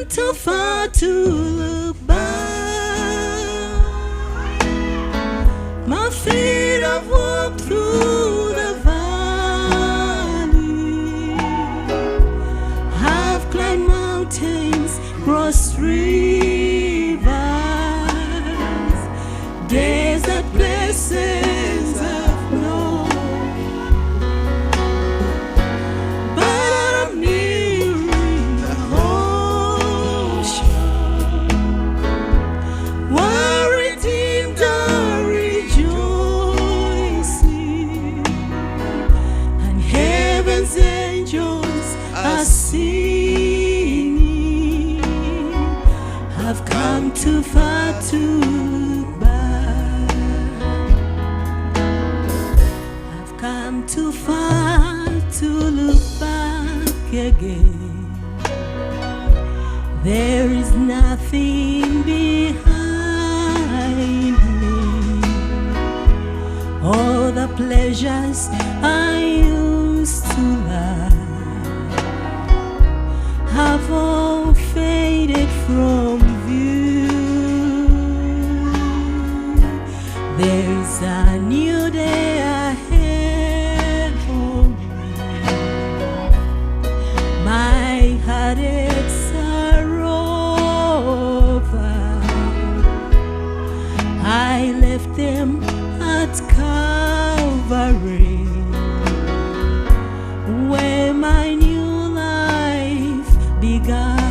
too far to look back. My feet have walked through the valley, have climbed mountains, crossed rivers, desert places I've known. But I'm nearing the ocean, where redeemed are rejoicing, and heaven's angels are singing. I've come too far to look back. I've come too far to look back again. There is nothing behind me. All the pleasures I used to love have all faded from view. There is a new day ahead for me. My heartaches are over. I left them at Calvary, where my new life began.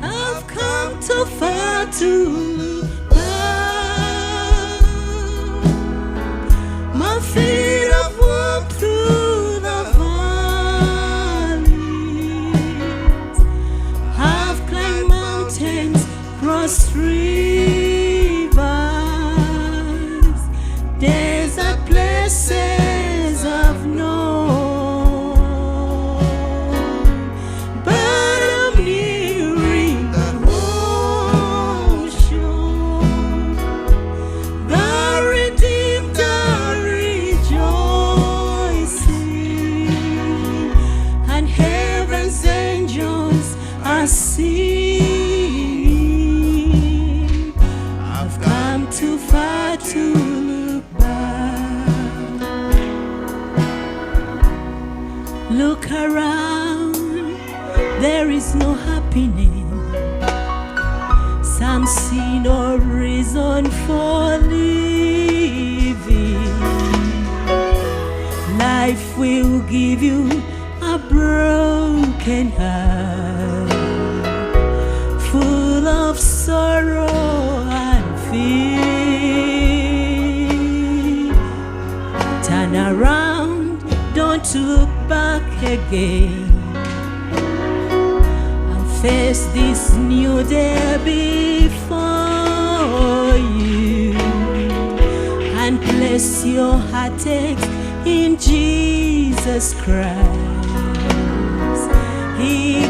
I've come too far to look back. My feet have walked through the valleys, have climbed mountains, crossed rivers, desert places I've known. But I'm nearing the ocean, the redeemed are rejoicing, and heaven's angels are singing. I've come too far to look back. Look around, there is no happiness. Some see no reason for living. Life will give you a broken heart, full of sorrow and fear. Turn around, don't look back again, and face this new day before you, and place your heartaches in Jesus Christ. He